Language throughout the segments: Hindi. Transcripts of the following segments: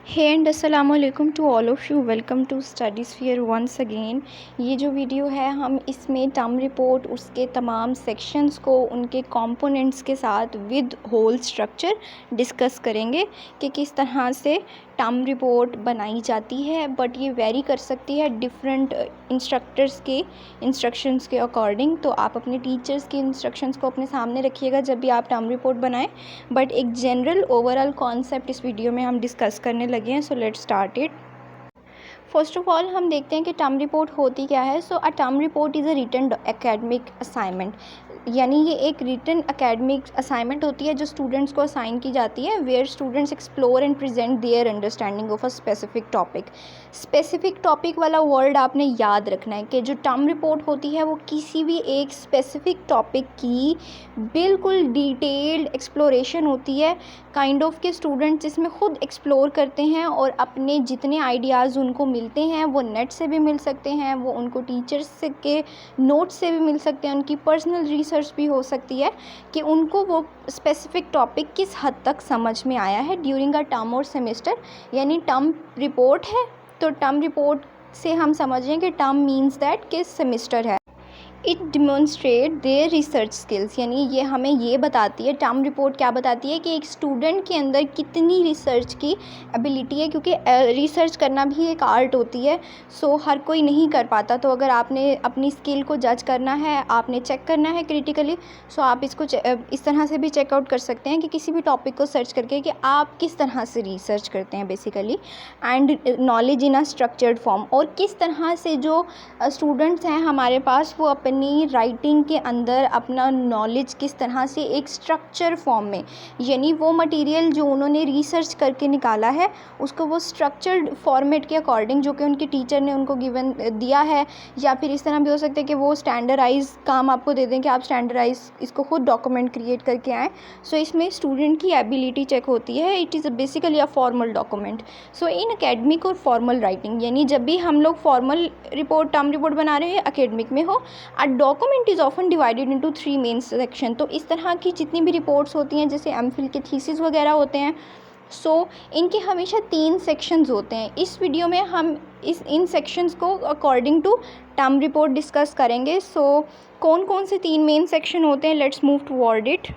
हे एंड अस्सलाम वालेकुम to all of you. Welcome to study sphere once again. ये जो वीडियो है हम इसमें टर्म रिपोर्ट उसके तमाम सेक्शंस को उनके कंपोनेंट्स के साथ विद होल स्ट्रक्चर डिस्कस करेंगे कि किस तरह से टर्म रिपोर्ट बनाई जाती है। बट ये वेरी कर सकती है डिफरेंट इंस्ट्रक्टर्स के इंस्ट्रक्शंस के अकॉर्डिंग। तो आप अपने टीचर्स के इंस्ट्रक्शंस को अपने सामने रखिएगा जब भी आप टर्म रिपोर्ट बनाएं। बट एक जनरल ओवरऑल कॉन्सेप्ट इस वीडियो में हम डिस्कस करने लगे हैं। So let's start it. First of all हम देखते हैं कि टर्म रिपोर्ट होती क्या है। So a term report is a written academic assignment, यानी ये एक रिटन एकेडमिक असाइनमेंट होती है जो स्टूडेंट्स को असाइन की जाती है, where students explore and present their understanding of a specific topic. Specific topic वाला वर्ड आपने याद रखना है कि जो टर्म रिपोर्ट होती है वो किसी भी एक स्पेसिफिक टॉपिक की बिल्कुल डिटेल्ड एक्सप्लोरेशन होती है। काइंड ऑफ के स्टूडेंट्स इसमें ख़ुद एक्सप्लोर करते हैं और अपने जितने आइडियाज़ उनको मिलते हैं वो नेट से भी मिल सकते हैं, वो उनको टीचर्स से के नोट्स से भी मिल सकते हैं, उनकी पर्सनल रिसर्च भी हो सकती है कि उनको वो स्पेसिफिक टॉपिक किस हद तक समझ में आया है ड्यूरिंग अ टर्म और सेमेस्टर। यानी टर्म रिपोर्ट है तो टर्म रिपोर्ट से हम समझें कि टर्म मीन्स दैट किस सेमेस्टर है। It demonstrate their research skills, यानी ये हमें ये बताती है, टर्म रिपोर्ट क्या बताती है कि एक स्टूडेंट के अंदर कितनी रिसर्च की एबिलिटी है, क्योंकि रिसर्च करना भी एक आर्ट होती है। सो हर कोई नहीं कर पाता। तो अगर आपने अपनी स्किल को जज करना है, आपने चेक करना है क्रिटिकली, सो आप इसको इस तरह से भी चेकआउट कर सकते हैं कि किसी भी टॉपिक को सर्च करके कि आप किस तरह से रिसर्च करते हैं basically, and knowledge in a structured form, और किस तरह से जो स्टूडेंट्स हैं हमारे पास वो अपनी राइटिंग के अंदर अपना नॉलेज किस तरह से एक स्ट्रक्चर फॉर्म में, यानी वो मटेरियल जो उन्होंने रिसर्च करके निकाला है उसको वो स्ट्रक्चर्ड फॉर्मेट के अकॉर्डिंग जो कि उनके टीचर ने उनको गिवन दिया है, या फिर इस तरह भी हो सकता है कि वो स्टैंडर्डाइज काम आपको दे दें कि आप स्टैंडर्डाइज इसको खुद डॉक्यूमेंट क्रिएट करके आएँ। सो इसमें स्टूडेंट की एबिलिटी चेक होती है। It is basically a formal document. So in academic और फॉर्मल राइटिंग, यानी जब भी हम लोग फॉर्मल रिपोर्ट टर्म रिपोर्ट बना रहे हैं अकेडमिक में हो, a document is often divided into 3 main section. तो इस तरह की जितनी भी रिपोर्ट्स होती हैं जैसे एमफिल के थीसिस वगैरह होते हैं, सो इनके हमेशा 3 सेक्शंस होते हैं। इस वीडियो में हम इन सेक्शंस को according to term report discuss करेंगे। सो कौन कौन से 3 मेन सेक्शन होते हैं, let's move toward it.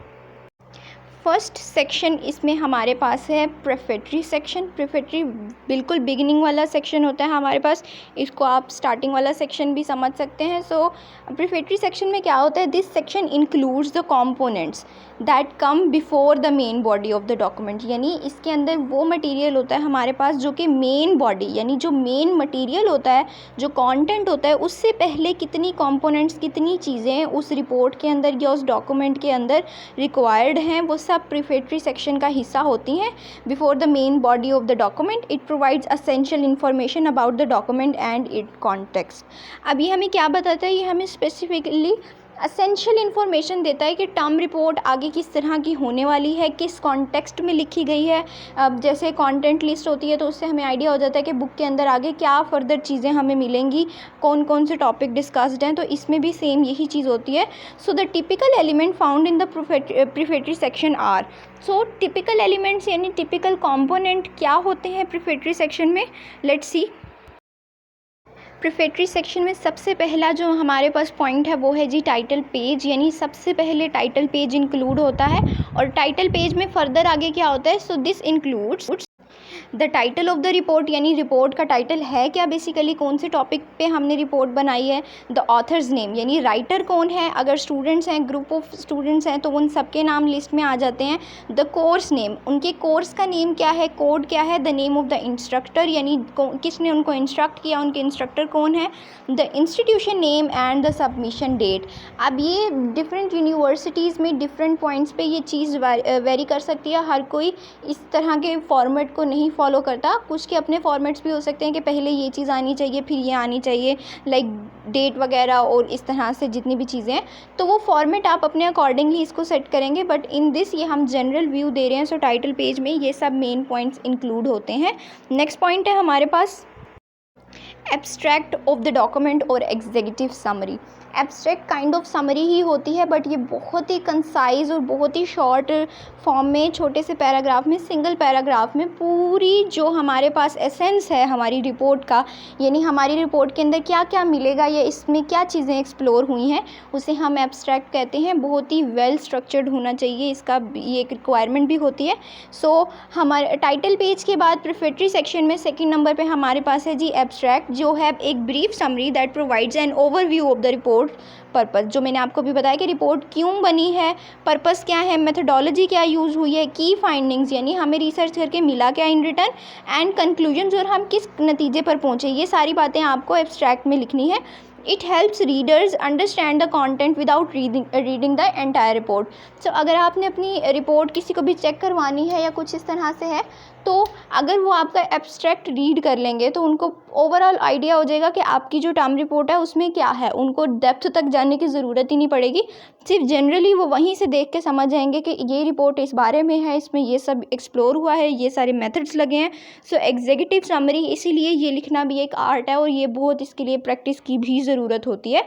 First section इसमें हमारे पास है प्रेफेटरी सेक्शन। प्रेफेटरी बिल्कुल बिगिनिंग वाला सेक्शन होता है हमारे पास, इसको आप स्टार्टिंग वाला सेक्शन भी समझ सकते हैं। सो प्रेफेटरी सेक्शन में क्या होता है, this section includes the components that come before the main body of the document, यानी इसके अंदर वो मटेरियल होता है हमारे पास जो कि मेन बॉडी, यानी जो मेन मटेरियल होता है, जो कंटेंट होता है, उससे पहले कितनी कंपोनेंट्स, कितनी चीज़ें उस रिपोर्ट के अंदर या उस डॉक्यूमेंट के अंदर रिक्वायर्ड हैं, वो सब प्रीफेटरी सेक्शन का हिस्सा होती हैं। Before the main body of the document it provides essential information about the document and it context. अब ये हमें क्या बताता है, ये हमें स्पेसिफिकली असेंशियल इन्फॉर्मेशन देता है कि टर्म रिपोर्ट आगे किस तरह की होने वाली है, किस कॉन्टेक्स्ट में लिखी गई है। अब जैसे कंटेंट लिस्ट होती है तो उससे हमें आइडिया हो जाता है कि बुक के अंदर आगे क्या फर्दर चीज़ें हमें मिलेंगी, कौन कौन से टॉपिक डिस्कस्ड हैं। तो इसमें भी सेम यही चीज़ होती है। So the typical element found in the prefatory section are, so typical elements यानी टिपिकल कॉम्पोनेंट क्या होते हैं प्रीफेटरी सेक्शन में, लेट्स सी। प्रीफेटरी सेक्शन में सबसे पहला जो हमारे पास पॉइंट है वो है जी टाइटल पेज, यानी सबसे पहले टाइटल पेज इंक्लूड होता है। और टाइटल पेज में फर्दर आगे क्या होता है, so this includes the title of the report, यानी रिपोर्ट का टाइटल है क्या, बेसिकली कौन से टॉपिक पे हमने रिपोर्ट बनाई है। द ऑथर्स नेम, यानी राइटर कौन है, अगर स्टूडेंट्स हैं, ग्रुप ऑफ स्टूडेंट्स हैं तो उन सबके नाम लिस्ट में आ जाते हैं। द कोर्स नेम, उनके कोर्स का नेम क्या है, कोड क्या है। The name of the instructor, यानी किसने उनको इंस्ट्रक्ट किया, उनके इंस्ट्रक्टर कौन है। The institution name and the submission date. अब ये डिफरेंट यूनिवर्सिटीज़ में डिफरेंट पॉइंट्स पे ये चीज़ वेरी कर सकती है, हर कोई इस तरह के फॉर्मेट को नहीं फॉलो करता। कुछ के अपने फॉर्मेट्स भी हो सकते हैं कि पहले ये चीज़ आनी चाहिए फिर ये आनी चाहिए, लाइक डेट वगैरह और इस तरह से जितनी भी चीज़ें हैं, तो वो फॉर्मेट आप अपने अकॉर्डिंगली इसको सेट करेंगे। बट इन दिस ये हम जनरल व्यू दे रहे हैं। सो टाइटल पेज में ये सब मेन पॉइंट्स इंक्लूड होते हैं। नेक्स्ट पॉइंट है हमारे पास एब्स्ट्रैक्ट ऑफ द डॉक्यूमेंट और executive summary. Abstract kind of summary ही होती है, बट ये बहुत ही कंसाइज और बहुत ही शॉर्ट फॉर्म में, छोटे से पैराग्राफ में, सिंगल पैराग्राफ में पूरी जो हमारे पास एसेंस है हमारी रिपोर्ट का, यानी हमारी रिपोर्ट के अंदर क्या क्या मिलेगा या इसमें क्या चीज़ें एक्सप्लोर हुई हैं, उसे हम एब्स्ट्रैक्ट कहते हैं। बहुत ही वेल स्ट्रक्चर्ड होना चाहिए, इसका ये एक रिक्वायरमेंट भी होती है। सो हमारे टाइटल पेज के बाद प्रिफेटरी सेक्शन में सेकंड नंबर पे हमारे पास है जी एब्स्ट्रैक्ट, जो है एक brief summary that provides an overview of the report purpose. जो मैंने आपको भी बताया कि रिपोर्ट क्यों बनी है, पर्पस क्या है, मेथोडोलॉजी क्या यूज़ हुई है, की फाइंडिंग्स यानी हमें रिसर्च करके मिला क्या इन रिटर्न, एंड कंक्लूजन्स और हम किस नतीजे पर पहुँचे, ये सारी बातें आपको एब्स्ट्रैक्ट में लिखनी है। It helps readers understand the content without reading the entire report. So अगर आपने अपनी रिपोर्ट किसी को भी चेक करवानी है या कुछ इस तरह से है, तो अगर वो आपका एब्स्ट्रैक्ट रीड कर लेंगे तो उनको ओवरऑल आइडिया हो जाएगा कि आपकी जो टर्म रिपोर्ट है उसमें क्या है। उनको डेप्थ तक जाने की ज़रूरत ही नहीं पड़ेगी, सिर्फ जनरली वो वहीं से देख के समझ जाएंगे कि ये रिपोर्ट इस बारे में है, इसमें ये सब एक्सप्लोर हुआ है, ये सारे मेथड्स लगे हैं। सो एग्जीक्यूटिव समरी, इसीलिए ये लिखना भी एक आर्ट है और ये बहुत इसके लिए प्रैक्टिस की भी ज़रूरत होती है।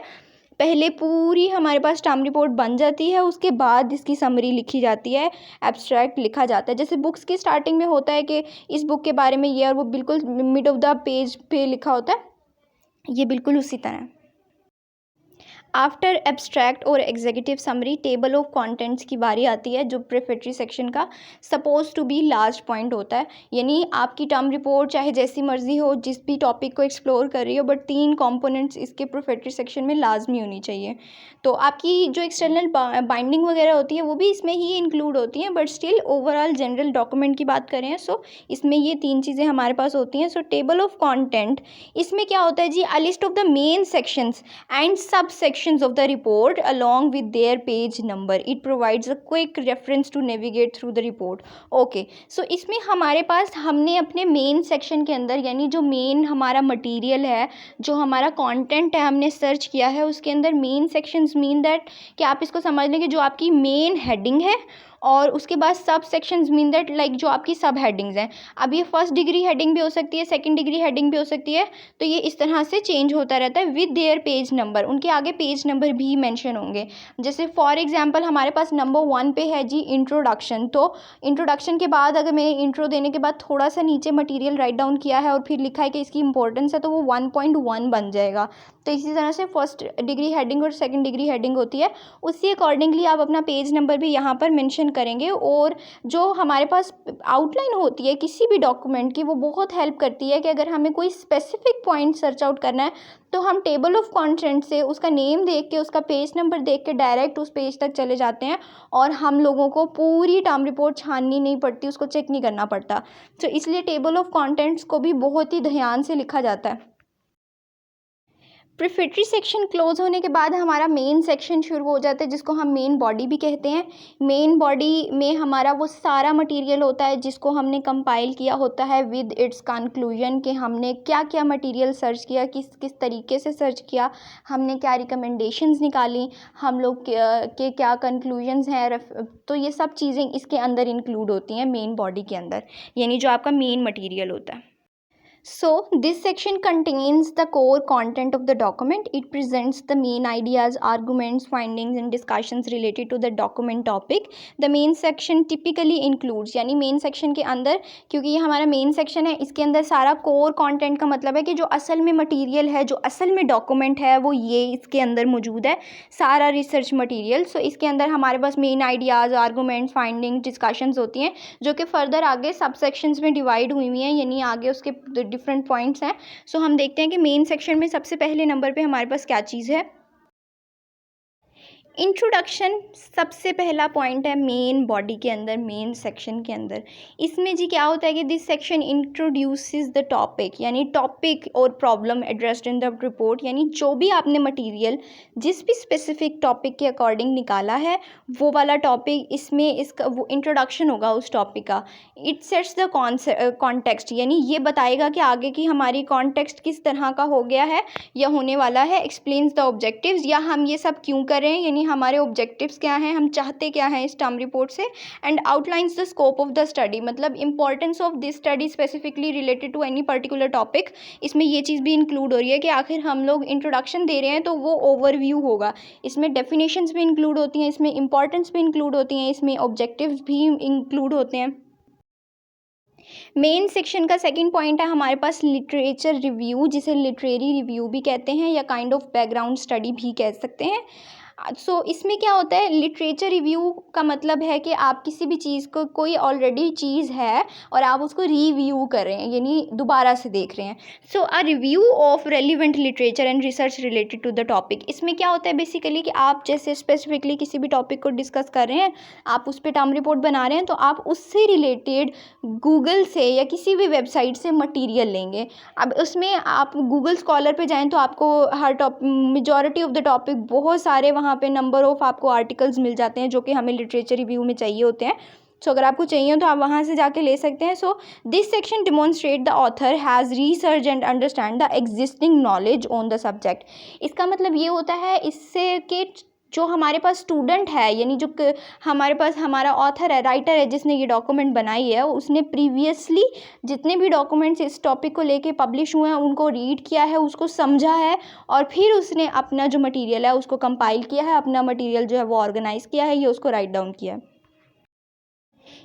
पहले पूरी हमारे पास टर्म रिपोर्ट बन जाती है, उसके बाद इसकी समरी लिखी जाती है, एब्स्ट्रैक्ट लिखा जाता है। जैसे बुक्स की स्टार्टिंग में होता है कि इस बुक के बारे में ये, और वो बिल्कुल मिड ऑफ द पेज पे लिखा होता है, ये बिल्कुल उसी तरह है। आफ्टर एब्स्ट्रैक्ट और executive summary, table of contents की बारी आती है, जो प्रिफेटरी सेक्शन का suppose to be last point होता है। यानी आपकी टर्म रिपोर्ट चाहे जैसी मर्जी हो, जिस भी टॉपिक को एक्सप्लोर कर रही हो, बट 3 कंपोनेंट्स इसके प्रिफेटरी सेक्शन में लाजमी होनी चाहिए। तो आपकी जो एक्सटर्नल बाइंडिंग वगैरह होती है वो भी इसमें ही इंक्लूड होती हैं, but still overall general document की बात करें सो इसमें ये 3 चीज़ें हमारे पास होती हैं। सो टेबल ऑफ कंटेंट, इसमें क्या होता है जी, a list of the main sections and sub sections of the report along with their page number. It provides a quick reference to navigate through the report. Okay, so इसमें हमारे पास हमने अपने मेन सेक्शन के अंदर, यानी जो मेन हमारा मटेरियल है, जो हमारा कंटेंट है, हमने सर्च किया है, उसके अंदर मेन सेक्शंस मीन दैट कि आप इसको समझ लें कि जो आपकी मेन हेडिंग है, और उसके बाद सब सेक्शंस मीन दैट लाइक जो आपकी सब हेडिंग्स हैं। अब ये फर्स्ट डिग्री हेडिंग भी हो सकती है, सेकंड डिग्री हेडिंग भी हो सकती है, तो ये इस तरह से चेंज होता रहता है विद देयर पेज नंबर। उनके आगे पेज नंबर भी मेंशन होंगे। जैसे फॉर एग्जांपल हमारे पास नंबर 1 पे है जी इंट्रोडक्शन, तो इंट्रोडक्शन के बाद अगर मैंने इंट्रो देने के बाद थोड़ा सा नीचे मटीरियल राइट डाउन किया है और फिर लिखा है कि इसकी इंपॉर्टेंस है, तो वो 1.1 बन जाएगा। तो इसी तरह से फर्स्ट डिग्री हेडिंग और सेकंड डिग्री हेडिंग होती है, उसी अकॉर्डिंगली आप अपना पेज नंबर भी यहाँ पर मेंशन करेंगे। और जो हमारे पास आउटलाइन होती है किसी भी डॉक्यूमेंट की, वो बहुत हेल्प करती है कि अगर हमें कोई स्पेसिफिक पॉइंट सर्च आउट करना है, तो हम टेबल ऑफ कंटेंट से उसका नेम देख के, उसका पेज नंबर देख के डायरेक्ट उस पेज तक चले जाते हैं, और हम लोगों को पूरी टर्म रिपोर्ट छाननी नहीं पड़ती, उसको चेक नहीं करना पड़ता। तो इसलिए टेबल ऑफ कंटेंट्स को भी बहुत ही ध्यान से लिखा जाता है। प्रिफेटरी सेक्शन क्लोज होने के बाद हमारा मेन सेक्शन शुरू हो जाता है, जिसको हम मेन बॉडी भी कहते हैं। मेन बॉडी में हमारा वो सारा मटेरियल होता है जिसको हमने कंपाइल किया होता है विद इट्स कंक्लूजन, कि हमने क्या क्या मटेरियल सर्च किया, किस किस तरीके से सर्च किया, हमने क्या रिकमेंडेशंस निकाली, हम लोग के क्या कंक्लूजन्स हैं। तो ये सब चीज़ें इसके अंदर इंक्लूड होती हैं मेन बॉडी के अंदर, यानी जो आपका मेन मटीरियल होता है। So this section contains the core content of the document. It presents the main ideas, arguments, findings and discussions related to the document topic. The main section typically includes, यानी main section के अंदर, क्योंकि ये हमारा main section है, इसके अंदर सारा core content का मतलब है कि जो असल में material है, जो असल में document है, वो ये इसके अंदर मौजूद है, सारा research material. So इसके अंदर हमारे पास main ideas, arguments, findings, discussions होती हैं, जो कि further आगे सब sections में divide हुई हुई हैं, यानी आगे उसके डिफरेंट पॉइंट्स हैं। सो हम देखते हैं कि मेन सेक्शन में सबसे पहले नंबर पे हमारे पास क्या चीज़ है। इंट्रोडक्शन सबसे पहला पॉइंट है मेन बॉडी के अंदर, मेन सेक्शन के अंदर। इसमें जी क्या होता है कि this section introduces the topic, यानी टॉपिक और problem addressed in the report, यानी जो भी आपने मटेरियल जिस भी स्पेसिफिक टॉपिक के अकॉर्डिंग निकाला है, वो वाला टॉपिक इसमें इसका वो इंट्रोडक्शन होगा उस टॉपिक का। इट सेट्स द कॉन्टेक्स्ट, यानी ये बताएगा कि आगे की हमारी कॉन्टेक्स्ट किस तरह का हो गया है या होने वाला है। एक्सप्लेन्स द ऑब्जेक्टिव्स, या हम ये सब क्यों कर रहे हैं, यानी हमारे ऑब्जेक्टिव्स क्या हैं, हम चाहते क्या हैं इस टर्म रिपोर्ट से, and outlines the scope of the study, मतलब importance of this study specifically related to any particular topic. इसमें ये चीज़ भी इंक्लूड हो रही है कि आखिर हम लोग इंट्रोडक्शन दे रहे हैं तो वो ओवरव्यू होगा, इसमें डेफिनेशंस भी इंक्लूड होती हैं, इसमें इंपॉर्टेंस भी इंक्लूड होती हैं, इसमें ऑब्जेक्टिव्स भी इंक्लूड होते हैं। मेन सेक्शन का सेकंड पॉइंट है हमारे पास लिटरेचर रिव्यू, जिसे लिटरेरी रिव्यू भी कहते हैं या काइंड ऑफ बैकग्राउंड स्टडी भी कह सकते हैं। सो इसमें क्या होता है, लिटरेचर रिव्यू का मतलब है कि आप किसी भी चीज़ को, कोई ऑलरेडी चीज़ है और आप उसको रिव्यू कर रहे हैं, यानी दोबारा से देख रहे हैं। So a review of relevant literature and research related to the topic. इसमें क्या होता है बेसिकली कि आप जैसे स्पेसिफिकली किसी भी टॉपिक को डिस्कस कर रहे हैं, आप उस पर टर्म रिपोर्ट बना रहे हैं, तो आप उससे रिलेटेड गूगल से या किसी भी वेबसाइट से मटीरियल लेंगे। अब उसमें आप गूगल स्कॉलर पे जाएँ तो आपको हर मेजॉरिटी ऑफ द टॉपिक बहुत सारे वहाँ पे नंबर ऑफ आपको आर्टिकल्स मिल जाते हैं जो कि हमें लिटरेचर रिव्यू में चाहिए होते हैं। सो अगर आपको चाहिए तो आप वहाँ से जाके ले सकते हैं। सो this section demonstrate the author has research and understand the existing knowledge on the subject. इसका मतलब ये होता है इससे कि जो हमारे पास स्टूडेंट है, यानी जो हमारे पास हमारा ऑथर है, राइटर है जिसने ये डॉक्यूमेंट बनाई है, उसने प्रीवियसली जितने भी डॉक्यूमेंट्स इस टॉपिक को लेके पब्लिश हुए हैं उनको रीड किया है, उसको समझा है, और फिर उसने अपना जो मटेरियल है उसको कंपाइल किया है, अपना मटेरियल जो है वो ऑर्गेनाइज किया है, ये उसको राइट डाउन किया है।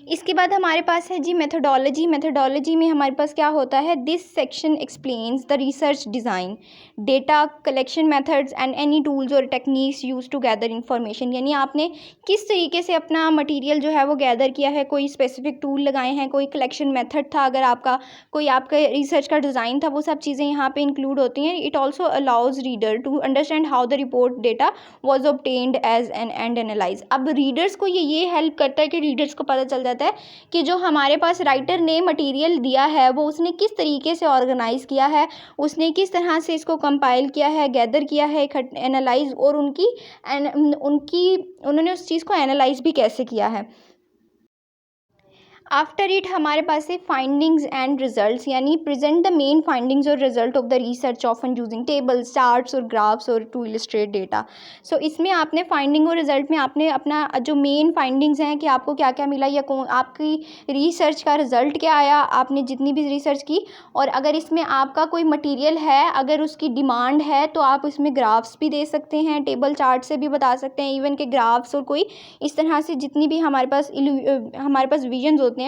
इसके बाद हमारे पास है जी मेथोडोलॉजी। मेथोडोलॉजी में हमारे पास क्या होता है, this section explains the research design, data collection methods and any tools or techniques use to gather information. यानी आपने किस तरीके से अपना मटेरियल जो है वो गैदर किया है, कोई स्पेसिफिक टूल लगाए हैं, कोई कलेक्शन मेथड था, अगर आपका कोई आपका रिसर्च का डिज़ाइन था, वो सब चीज़ें यहाँ पे इंक्लूड होती हैं। It also allows reader to understand how the report data was obtained as an and analyze. अब रीडर्स को ये हेल्प करता है कि रीडर्स को पता चल जाता है कि जो हमारे पास राइटर ने मटेरियल दिया है वो उसने किस तरीके से ऑर्गेनाइज किया है, उसने किस तरह से इसको कंपाइल किया है, गैदर किया है, एनालाइज, और उन्होंने उस चीज़ को एनालाइज भी कैसे किया है। आफ्टर इट हमारे पास है फाइंडिंग्स एंड रिजल्ट्स, यानी प्रेजेंट द मेन फाइंडिंग्स और result of the research often using tables, charts और ग्राफ्स और टू इलस्ट्रेट डेटा। सो इसमें आपने फाइंडिंग और रिजल्ट में आपने अपना जो मेन फाइंडिंग्स हैं कि आपको क्या क्या मिला या कौन आपकी रिसर्च का रिजल्ट क्या आया, आपने जितनी भी रिसर्च की, और अगर इसमें आपका कोई मटीरियल है, अगर उसकी डिमांड है तो आप इसमें ग्राफ्स भी दे सकते हैं, टेबल चार्ट से भी बता सकते हैं, इवन के ग्राफ्स और कोई इस तरह से जितनी भी हमारे पास विजन्स होते हैं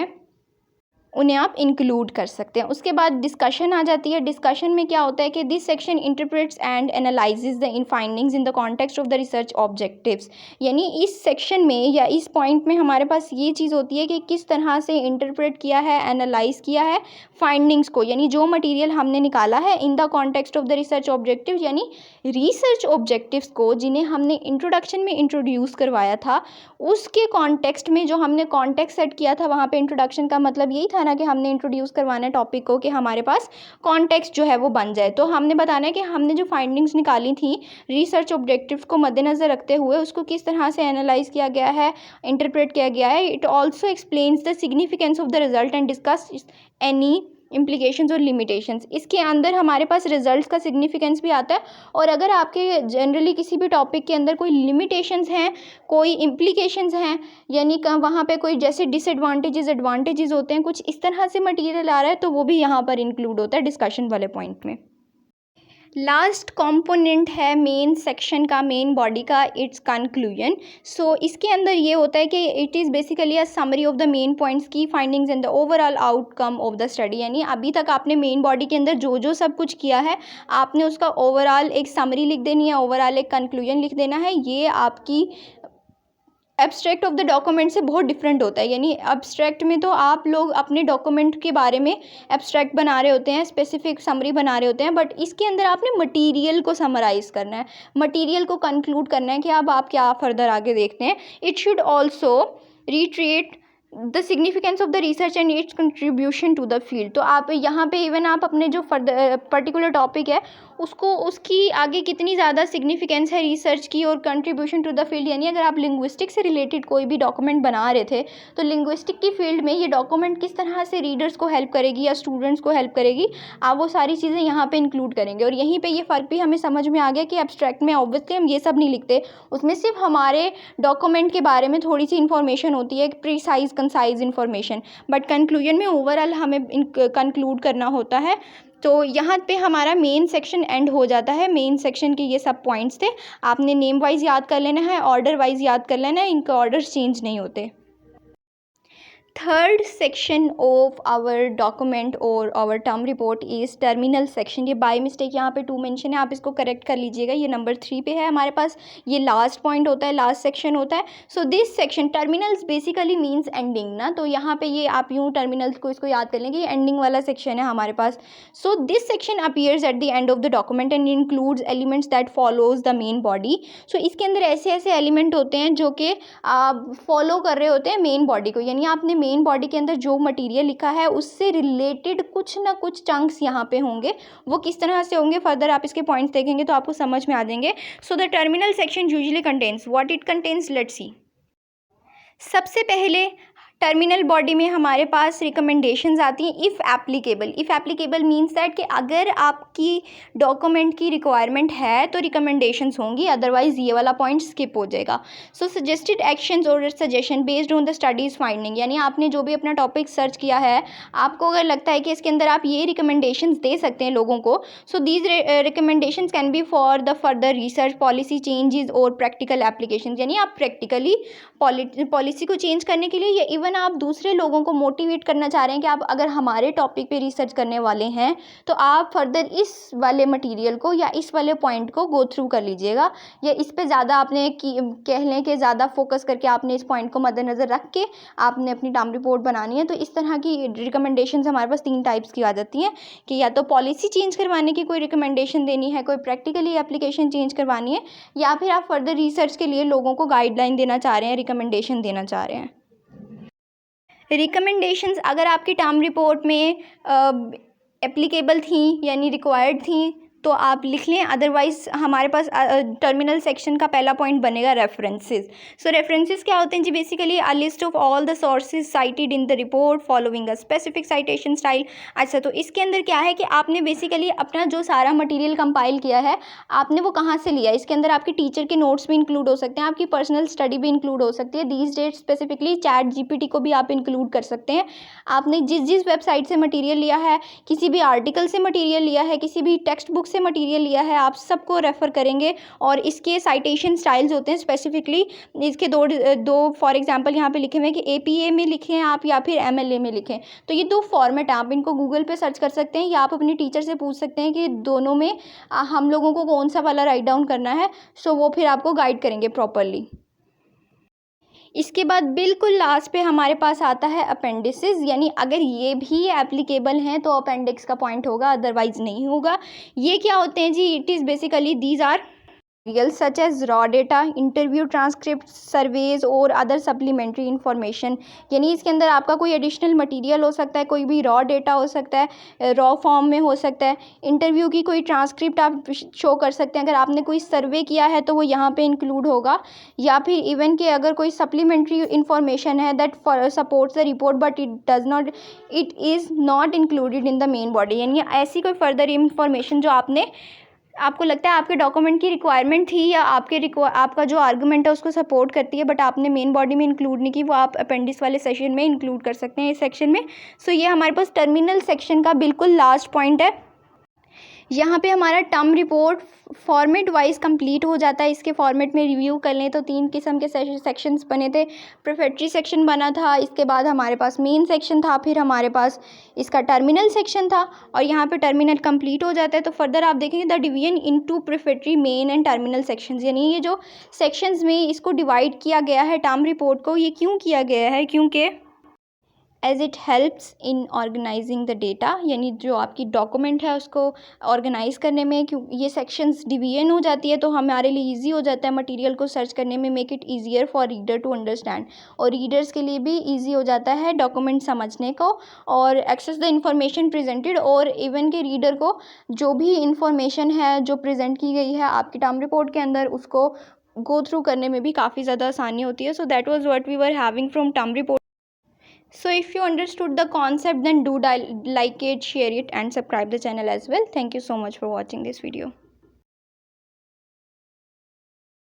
उन्हें आप इंक्लूड कर सकते हैं। उसके बाद डिस्कशन आ जाती है। डिस्कशन में क्या होता है कि this section interprets and analyses the in findings in the context of the research objectives. यानी इस सेक्शन में या इस पॉइंट में हमारे पास ये चीज़ होती है कि किस तरह से इंटरप्रेट किया है, एनालाइज किया है फाइंडिंग्स को, यानी जो मटीरियल हमने निकाला है in the context of the research objective, यानी रिसर्च ऑब्जेक्टिव्स को जिन्हें हमने इंट्रोडक्शन में इंट्रोड्यूस करवाया था, उसके कॉन्टेक्स्ट में जो हमने कॉन्टेक्स्ट सेट किया था वहाँ पे इंट्रोडक्शन का मतलब यही था ना कि हमने इंट्रोड्यूस करवाना है टॉपिक को कि हमारे पास कॉन्टेक्स्ट जो है वो बन जाए। तो हमने बताना है कि हमने जो फाइंडिंग्स निकाली थी रिसर्च ऑब्जेक्टिव्स को मद्देनज़र रखते हुए उसको किस तरह से एनालाइज किया गया है, इंटरप्रेट किया गया है। It also explains the significance of the result and discuss any implications और लिमिटेशंस। इसके अंदर हमारे पास रिजल्ट्स का सिग्निफिकेंस भी आता है, और अगर आपके जनरली किसी भी टॉपिक के अंदर कोई लिमिटेशंस हैं, कोई इम्प्लीकेशंस हैं, यानी वहाँ पे कोई जैसे डिसएडवांटेजेस एडवांटेजेस होते हैं, कुछ इस तरह से मटेरियल आ रहा है तो वो भी यहाँ पर इंक्लूड होता है डिस्कशन वाले पॉइंट में। लास्ट कंपोनेंट है मेन सेक्शन का, मेन बॉडी का, इट्स कंक्लूजन। सो इसके अंदर ये होता है कि it is basically a summary of the main points की findings and the overall outcome of the study. यानी अभी तक आपने मेन बॉडी के अंदर जो जो सब कुछ किया है आपने उसका ओवरऑल एक समरी लिख देनी है, ओवरऑल एक कंक्लूजन लिख देना है। ये आपकी एब्स्ट्रैक्ट ऑफ द डॉक्यूमेंट से बहुत डिफरेंट होता है। यानी एब्स्ट्रैक्ट में तो आप लोग अपने डॉक्यूमेंट के बारे में एब्स्ट्रैक्ट बना रहे होते हैं, स्पेसिफिक समरी बना रहे होते हैं, बट इसके अंदर आपने मटेरियल को समराइज़ करना है, मटेरियल को कंक्लूड करना है कि अब आप क्या फर्दर आगे देखते हैं। It should also reiterate the significance of the research and its contribution to the field. तो आप यहाँ पे इवन आप अपने जो पर्टिकुलर टॉपिक है उसको, उसकी आगे कितनी ज़्यादा सिग्निफिकेंस है रिसर्च की और कंट्रीब्यूशन टू द फील्ड, यानी अगर आप लिंग्विस्टिक से रिलेटेड कोई भी डॉक्यूमेंट बना रहे थे तो लिंग्विस्टिक की फील्ड में ये डॉक्यूमेंट किस तरह से रीडर्स को हेल्प करेगी या स्टूडेंट्स को हेल्प करेगी, आप वो सारी चीज़ें यहाँ पे इंक्लूड करेंगे। और यहीं पे ये फ़र्क भी हमें समझ में आ गया कि एब्स्ट्रैक्ट में ऑब्वियसली हम ये सब नहीं लिखते, उसमें सिर्फ हमारे डॉक्यूमेंट के बारे में थोड़ी सी इन्फॉर्मेशन होती है, precise concise information, but conclusion में ओवरऑल हमें कंक्लूड करना होता है। तो यहाँ पे हमारा मेन सेक्शन एंड हो जाता है। मेन सेक्शन के ये सब पॉइंट्स थे, आपने नेम वाइज याद कर लेना है, ऑर्डर वाइज याद कर लेना है, इनके ऑर्डर्स चेंज नहीं होते। Third section of our document और our term report is terminal section. ये बाय मिस्टेक यहाँ पे 2 मेंशन है, आप इसको करेक्ट कर लीजिएगा, ये नंबर 3 पे है हमारे पास, ये लास्ट पॉइंट होता है, लास्ट सेक्शन होता है। सो this section terminals basically means ending ना, तो यहाँ पे ये आप यूँ टर्मिनल्स को इसको याद कर लेंगे, ये एंडिंग वाला सेक्शन है हमारे पास। So this section appears at the end of the document and includes elements that follows the main body. So इसके अंदर ऐसे ऐसे एलिमेंट होते हैं जो कि फॉलो कर रहे होते हैं मेन बॉडी को, यानी आपने मेन बॉडी के अंदर जो मटेरियल लिखा है उससे रिलेटेड कुछ ना कुछ चंक्स यहाँ पे होंगे। वो किस तरह से होंगे फर्दर आप इसके पॉइंट्स देखेंगे तो आपको समझ में आ जाएंगे। So the terminal section usually contains what it contains, let's see. सबसे पहले टर्मिनल बॉडी में हमारे पास रिकमेंडेशंस आती हैं if applicable. If applicable means that कि अगर आपकी डॉक्यूमेंट की रिक्वायरमेंट है तो रिकमेंडेशंस होंगी, अदरवाइज़ ये वाला पॉइंट स्किप हो जाएगा। सो सजेस्टेड एक्शंस और suggestion based on the studies finding, यानी आपने जो भी अपना टॉपिक सर्च किया है, आपको अगर लगता है कि इसके अंदर आप ये रिकमेंडेशंस दे सकते हैं लोगों को, so these recommendations can be for the further research policy changes और प्रैक्टिकल एप्लीकेशन, यानी आप प्रैक्टिकली पॉलिसी को चेंज करने के लिए या इवन आप दूसरे लोगों को मोटिवेट करना चाह रहे हैं कि आप अगर हमारे टॉपिक पे रिसर्च करने वाले हैं तो आप फर्दर इस वाले मटेरियल को या इस वाले पॉइंट को गो थ्रू कर लीजिएगा, या इस पे ज़्यादा आपने कह लें कि ज़्यादा फोकस करके आपने इस पॉइंट को मद्देनज़र रख के आपने अपनी टर्म रिपोर्ट बनानी है। तो इस तरह की रिकमेंडेशंस हमारे पास 3 टाइप्स की आ जाती हैं कि या तो पॉलिसी चेंज करवाने की कोई रिकमेंडेशन देनी है, कोई प्रैक्टिकली एप्लीकेशन चेंज करवानी है, या फिर आप फर्दर रिसर्च के लिए लोगों को गाइडलाइन देना चाह रहे हैं, रिकमेंडेशन देना चाह रहे हैं। रिकमेंडेशंस अगर आपकी टर्म रिपोर्ट में एप्लीकेबल थी यानी रिक्वायर्ड थी तो आप लिख लें, अदरवाइज़ हमारे पास टर्मिनल सेक्शन का पहला पॉइंट बनेगा रेफरेंसेस। सो रेफरेंसेस क्या होते हैं जी, basically a list of all the sources cited in the report following a specific citation style. अच्छा, तो इसके अंदर क्या है कि आपने बेसिकली अपना जो सारा मटेरियल कंपाइल किया है आपने वो कहाँ से लिया, इसके अंदर आपके टीचर के नोट्स भी इंक्लूड हो सकते हैं, आपकी पर्सनल स्टडी भी इंक्लूड हो सकती है, these date specifically chat GPT को भी आप इंक्लूड कर सकते हैं। आपने जिस जिस वेबसाइट से मटीरियल लिया है, किसी भी आर्टिकल से मटीरियल लिया है, किसी भी टेक्स्ट बुक से मटेरियल लिया है, आप सबको रेफ़र करेंगे। और इसके साइटेशन स्टाइल्स होते हैं स्पेसिफिकली, इसके दो फॉर एग्जांपल यहाँ पे लिखे हुए हैं कि एपीए में लिखें आप या फिर एमएलए में लिखें। तो ये 2 फॉर्मेट हैं, आप इनको गूगल पे सर्च कर सकते हैं या आप अपने टीचर से पूछ सकते हैं कि दोनों में हम लोगों को कौन सा वाला राइट डाउन करना है। सो वो फिर आपको गाइड करेंगे प्रॉपरली। इसके बाद बिल्कुल लास्ट पे हमारे पास आता है अपेंडिसेस, यानी अगर ये भी एप्लीकेबल हैं तो अपेंडिक्स का पॉइंट होगा, अदरवाइज नहीं होगा। ये क्या होते हैं जी, it is basically these are material such as raw data, interview transcript, surveys और अदर सप्लीमेंट्री इन्फॉर्मेशन। यानी इसके अंदर आपका कोई एडिशनल मटेरियल हो सकता है, कोई भी रॉ डेटा हो सकता है, रॉ फॉर्म में हो सकता है, इंटरव्यू की कोई ट्रांसक्रिप्ट आप शो कर सकते हैं, अगर आपने कोई सर्वे किया है तो वो यहाँ पे इंक्लूड होगा, या फिर इवन के अगर कोई सप्लीमेंट्री इन्फॉर्मेशन है that supports the report but it is not included in the main body, यानी ऐसी कोई फर्दर इन्फॉर्मेशन जो आपको लगता है आपके डॉक्यूमेंट की रिक्वायरमेंट थी या आपका जो आर्गूमेंट है उसको सपोर्ट करती है बट आपने मेन बॉडी में इंक्लूड नहीं की, वो आप अपेंडिक्स वाले सेशन में इंक्लूड कर सकते हैं इस सेक्शन में। सो ये हमारे पास टर्मिनल सेक्शन का बिल्कुल लास्ट पॉइंट है। यहाँ पे हमारा term report format wise complete हो जाता है। इसके फॉर्मेट में रिव्यू कर लें तो 3 किस्म के सेक्शंस बने थे। प्रिफेक्टरी सेक्शन बना था, इसके बाद हमारे पास मेन सेक्शन था, फिर हमारे पास इसका टर्मिनल सेक्शन था, और यहाँ पे टर्मिनल कंप्लीट हो जाता है। तो फर्दर आप देखेंगे the division into prefatory, main and terminal sections, यानी ये जो सेक्शंस में इसको डिवाइड किया गया है टर्म रिपोर्ट को, ये क्यों किया गया है, क्योंकि as it helps in organizing the data, यानी जो आपकी डॉक्यूमेंट है उसको ऑर्गेनाइज करने में। क्यों ये सेक्शंस डिवीजन हो जाती है तो हमारे लिए ईजी हो जाता है मटेरियल को सर्च करने में, make it easier for reader to understand, और रीडर्स के लिए भी ईजी हो जाता है डॉक्यूमेंट समझने को और एक्सेस द इंफॉर्मेशन प्रेजेंटेड, और इवन के रीडर को जो भी इंफॉर्मेशन है जो प्रेजेंट की गई है आपकी टर्म रिपोर्ट के अंदर उसको गो थ्रू करने में भी काफ़ी ज़्यादा आसानी होती है. So that was what we were having from term report. So if you understood the concept, then do like it, share it and subscribe the channel as well. Thank you so much for watching this video.